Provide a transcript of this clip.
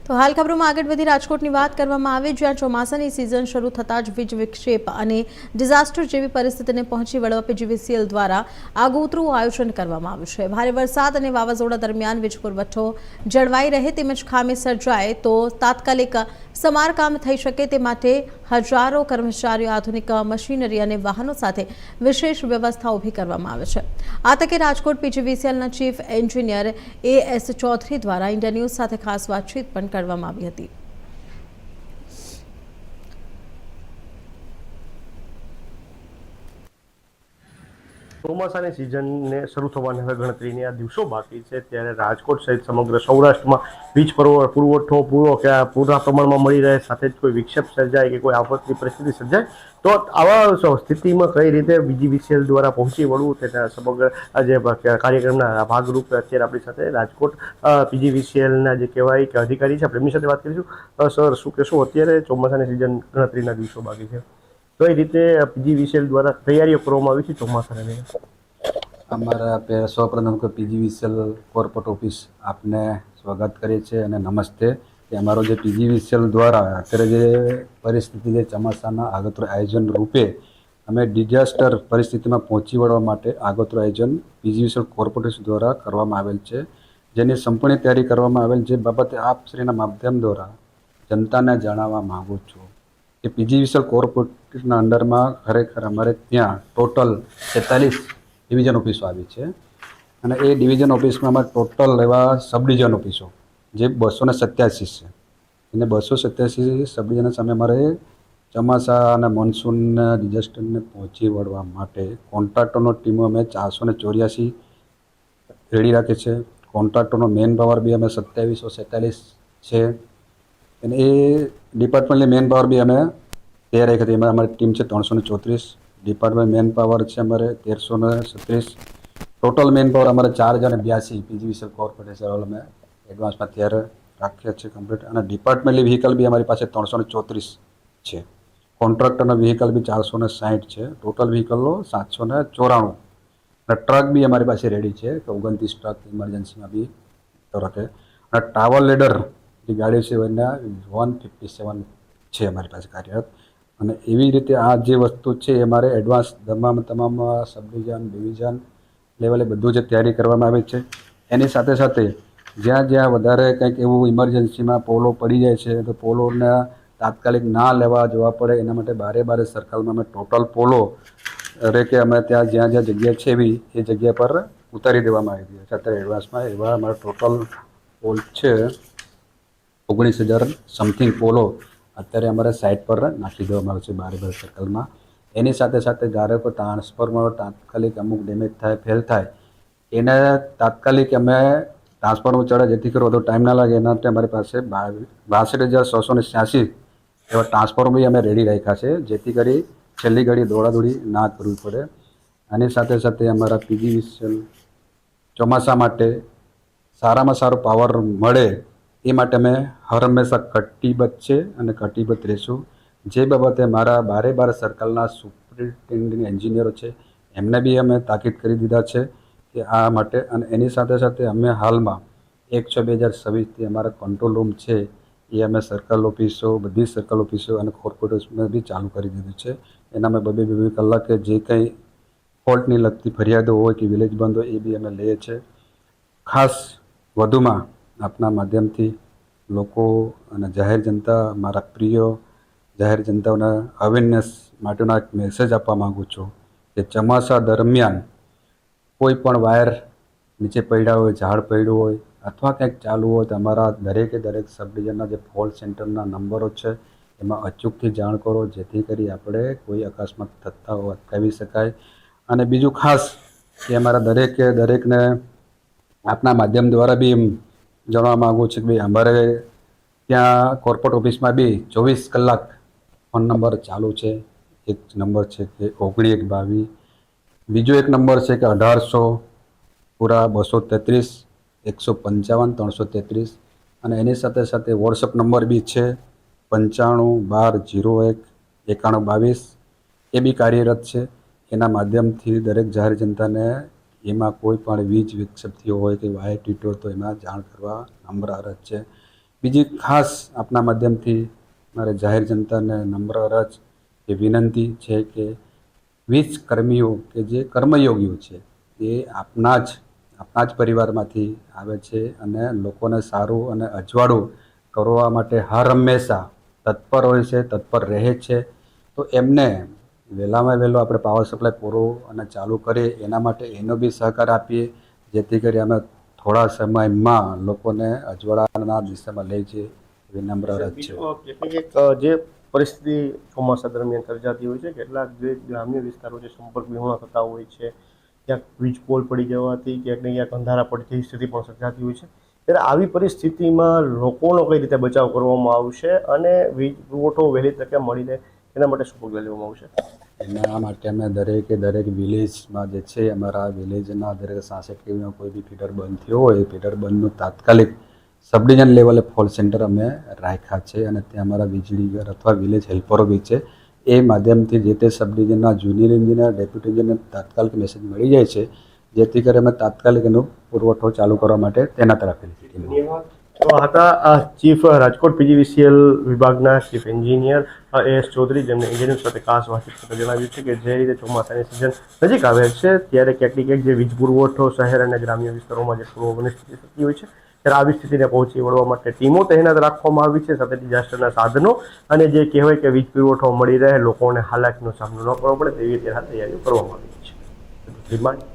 તો હાલ ખબરોમાં આગળ વધી રાજકોટની વાત કરવામાં આવે, જ્યાં ચોમાસાની સિઝન શરૂ થતાં જ વીજ વિક્ષેપ અને ડિઝાસ્ટર જેવી પરિસ્થિતિને પહોંચી વળવા પીજીવીસીએલ દ્વારા આગોતરું આયોજન કરવામાં આવ્યું છે। ભારે વરસાદ અને વાવાઝોડા દરમિયાન વીજ પુરવઠો જળવાઈ રહે તેમજ ખામી સર્જાય તો તાત્કાલિક સમારકામ થઈ શકે તે માટે હજારો કર્મચારીઓ, આધુનિક મશીનરી અને વાહનો સાથે વિશેષ વ્યવસ્થા ઊભી કરવામાં આવે છે। આ તકે રાજકોટ પીજીવીસીએલના ચીફ એન્જિનિયર AS ચૌધરી દ્વારા ઇન્ડિયા ન્યૂઝ સાથે ખાસ વાતચીત પણ કરવામાં આવી હતી। ચોમાસાની સિઝનને શરૂ થવાને હવે ગણતરીની આ દિવસો બાકી છે, ત્યારે રાજકોટ સહિત સમગ્ર સૌરાષ્ટ્રમાં વીજ પુરવઠો પૂરા પ્રમાણમાં મળી રહે, સાથે જ કોઈ વિક્ષેપ સર્જાય કે કોઈ આફતની પરિસ્થિતિ સર્જાય તો આવા સ્થિતિમાં કઈ રીતે પીજીવીસીએલ દ્વારા પહોંચી વળવું તેના સમગ્ર જે કાર્યક્રમના ભાગરૂપે અત્યારે આપણી સાથે રાજકોટ પીજીવીસીએલના જે કહેવાય કે અધિકારી છે, આપણે એમની સાથે વાત કરીશું। સર, શું કહેશો, અત્યારે ચોમાસાની સિઝન ગણતરીના દિવસો બાકી છે, કઈ રીતે પીજીવીસીએલ દ્વારા તૈયારીઓ કરવામાં આવી છે ચોમાસાને લઈને? અમારા સૌપ્રથમ તો પીજીવીસીએલ કોર્પોરેટ ઓફિસ આપને સ્વાગત કરીએ છીએ અને નમસ્તે કે અમારો જે પીજીવીસીએલ દ્વારા અત્યારે જે પરિસ્થિતિ છે ચોમાસાના આગોતરા આયોજન રૂપે અમે ડિઝાસ્ટર પરિસ્થિતિમાં પહોંચી વળવા માટે આગોતરું આયોજન પીજીવીસીએલ કોર્પોરેટ ઓફિસ દ્વારા કરવામાં આવેલ છે, જેની સંપૂર્ણ તૈયારી કરવામાં આવેલ છે। બાબતે આપશ્રીના માધ્યમ દ્વારા જનતાને જણાવવા માગું છું કે પીજીવીસીએલ કોર્પોરેટના અંડરમાં ખરેખર અમારે ત્યાં ટોટલ 46 ડિવિઝન ઓફિસો આવી છે અને એ ડિવિઝન ઓફિસમાં અમારે ટોટલ એવા સબ ડિવિઝન ઓફિસો જે 287 છે અને 287 સબ ડિવિઝન સામે અમારે ચોમાસા અને મોન્સૂનના ડિઝાસ્ટરને પહોંચી વળવા માટે કોન્ટ્રાક્ટરનો ટીમો અમે 484 રેડી રાખે છે। કોન્ટ્રાક્ટરનો મેન પાવર બી અમે 2747 છે અને એ ડિપાર્ટમેન્ટની મેન પાવર બી અમે તૈયાર રાખી હતી। એમાં અમારી ટીમ છે 334, ડિપાર્ટમેન્ટ મેન પાવર છે અમારે 1336, ટોટલ મેન પાવર અમારે 4082 પીજીવીસીએલ કોર્પોરેશન અમે એડવાન્સમાં તૈયાર રાખ્યા છે કમ્પ્લીટ। અને ડિપાર્ટમેન્ટલી વ્હીકલ બી અમારી પાસે 334 છે, કોન્ટ્રાક્ટરના વ્હીકલ બી 460 છે, ટોટલ વ્હીકલો 794 અને ટ્રક બી અમારી પાસે રેડી છે કે 29 ટ્રક ઇમરજન્સીમાં બી રાખે અને ટાવર લેડર જે ગાડી છે એના 157 છે અમારી પાસે કાર્યરત। અને એવી રીતે આ જે વસ્તુ છે એ અમારે એડવાન્સ તમામ સબ ડિવિઝન ડિવિઝન લેવલે બધું જ તૈયારી કરવામાં આવી છે। એની સાથે સાથે જ્યાં જ્યાં વધારે કંઈક એવું ઇમરજન્સીમાં પોલો પડી જાય છે તો પોલોને તાત્કાલિક ના લેવા જવા પડે એના માટે બારે સર્કલમાં અમે ટોટલ પોલો કે અમે ત્યાં જ્યાં જ્યાં જગ્યા છે એવી એ જગ્યા પર ઉતારી દેવામાં આવી છે। અત્યારે એડવાન્સમાં એવા અમારા ટોટલ પોલ છે 19,000 સમથિંગ પોલો અત્યારે અમારે સાઇટ પર નાખી દેવામાં આવે છે બારે સર્કલમાં। એની સાથે સાથે જ્યારે કોઈ ટ્રાન્સફોર્મર તાત્કાલિક અમુક ડેમેજ થાય, ફેલ થાય એને તાત્કાલિક અમે ટ્રાન્સફોર્મર ચડે જેથી કરો તો ટાઈમ ના લાગે એના માટે અમારી પાસે 62,686 એવા ટ્રાન્સફોર્મર બી અમે રેડી રાખ્યા છે, જેથી કરી છેલ્લી ઘડી દોડાદોડી ના કરવી પડે। આની સાથે સાથે અમારા પીજીવીસીએલ ચોમાસા માટે સારામાં સારો પાવર મળે એ માટે અમે હર હંમેશા કટિબદ્ધ છે અને કટિબદ્ધ રહીશું। જે બાબતે મારા બારે સર્કલના સુપરિન્ટેન્ડિંગ એન્જિનિયરો છે એમને બી અમે તાકીદ કરી દીધા છે કે આ માટે। અને એની સાથે સાથે અમે હાલમાં 1/6/2026થી અમારા કંટ્રોલ રૂમ છે એ અમે સર્કલ ઓફિસો, બધી સર્કલ ઓફિસો અને કોર્પોરેટર્સમાં બી ચાલુ કરી દીધું છે। એનામાં 2-2 કલાકે જે કંઈ ફોલ્ટની લગતી ફરિયાદો હોય કે વિલેજ બંધ હોય એ બી અમે લઈએ છીએ। ખાસ વધુમાં આપના માધ્યમથી લોકો અને જાહેર જનતા, મારા પ્રિય જાહેર જનતાઓને અવેરનેસ માટેનો એક મેસેજ આપવા માગું છું કે ચોમાસા દરમિયાન કોઈ પણ વાયર નીચે પડ્યા હોય, ઝાડ પડ્યું હોય અથવા કંઈક ચાલુ હોય તો અમારા દરેક સબ ડિવિઝનના જે ફોલ્ટ સેન્ટરના નંબરો છે એમાં અચૂકથી જાણ કરો, જેથી કરી આપણે કોઈ અકસ્માત થતા હોય અટકાવી શકાય। અને બીજું ખાસ કે અમારા દરેકને આપના માધ્યમ દ્વારા બી જણાવવા માગું છું કે ભાઈ અમારે ત્યાં કોર્પોરેટ ઓફિસમાં બી 24 કલાક ફોન નંબર ચાલુ છે। એક નંબર છે કે 1922, બીજો એક નંબર છે કે 1800 પૂરા 233 155 333 અને એની સાથે સાથે વોટ્સઅપ નંબર બી છે 95 12 01 91 22 એ બી કાર્યરત છે। એના માધ્યમથી દરેક જાહેર જનતાને એમાં કોઈ પણ વીજ વિક્ષેપ થયો હોય કે વાયર તૂટ્યો તો એમાં જાણ કરવા નમ્ર અરજ છે। બીજી ખાસ આપના માધ્યમથી મારે જાહેર જનતાને નમ્ર અરજ એ વિનંતી છે કે વીજ કર્મીઓ કે જે કર્મયોગીઓ છે એ આપના જ પરિવારમાંથી આવે છે અને લોકોને સારું અને અજવાળું કરવા માટે હર હંમેશા તત્પર હોય છે, તત્પર રહે છે. તો એમને વહેલામાં વહેલો આપણે પાવર સપ્લાય પૂરો અને ચાલુ કરીએ એના માટે એનો બી સહકાર આપીએ, જેથી કરી અમે થોડા સમયમાં લોકોને અજવાળાના દિશામાં લઈ જઈએ એવી નમ્ર અરજ છે. કેટલીક જે પરિસ્થિતિ ચોમાસા દરમિયાન સર્જાતી હોય છે, કેટલાક જે ગ્રામ્ય વિસ્તારો છે સંપર્ક વિહોણા થતા હોય છે, ક્યાંક વીજ પોલ પડી જવાથી ક્યાંક ને ક્યાંક અંધારા પડતી સ્થિતિ પણ સર્જાતી હોય છે. ત્યારે આવી પરિસ્થિતિમાં લોકોનો કઈ રીતે બચાવ કરવામાં આવશે અને વીજ પુરવઠો વહેલી તકે મળી રહે એના માટે શું પગલાં લેવામાં આવશે? એના માટે અમે દરેક વિલેજમાં જે છે અમારા વિલેજના દરેક 66 કેવીનો કોઈ બી ફીડર બંધ થયો હોય એ ફીડર બંધનું તાત્કાલિક સબ ડિવિઝન લેવલે ફોલ સેન્ટર અમે રાખ્યા છે અને ત્યાં અમારા વીજળી ઘર અથવા વિલેજ હેલ્પરો બી છે. એ માધ્યમથી જે તે સબ ડિવિઝનના જુનિયર એન્જિનિયર, ડેપ્યુટી એન્જિનિયર તાત્કાલિક મેસેજ મળી જાય છે, જેથી કરી અમે તાત્કાલિક એનો પુરવઠો ચાલુ કરવા માટે તૈનાત રાખેલી છે. તો હતા ચીફ રાજકોટ પીજીવીસીએલ વિભાગના ચીફ એન્જિનિયર AS ચૌધરી, જેમને એન્જિનિયર સાથે ખાસ વાતચીત કરતા જણાવ્યું છે કે જે રીતે ચોમાસાની સિઝન નજીક આવે છે ત્યારે ક્યાંક ને ક્યાંક જે વીજ પુરવઠો શહેર અને ગ્રામ્ય વિસ્તારોમાં જે પૂર્વની સ્થિતિ થતી હોય છે ત્યારે આવી સ્થિતિને પહોંચી વળવા માટે ટીમો તૈનાત રાખવામાં આવી છે, સાથે ડિઝાસ્ટરના સાધનો અને જે કહેવાય કે વીજ પુરવઠો મળી રહે, લોકોને હાલાકીનો સામનો ન કરવો પડે તેવી તૈયારીઓ કરવામાં આવી છે.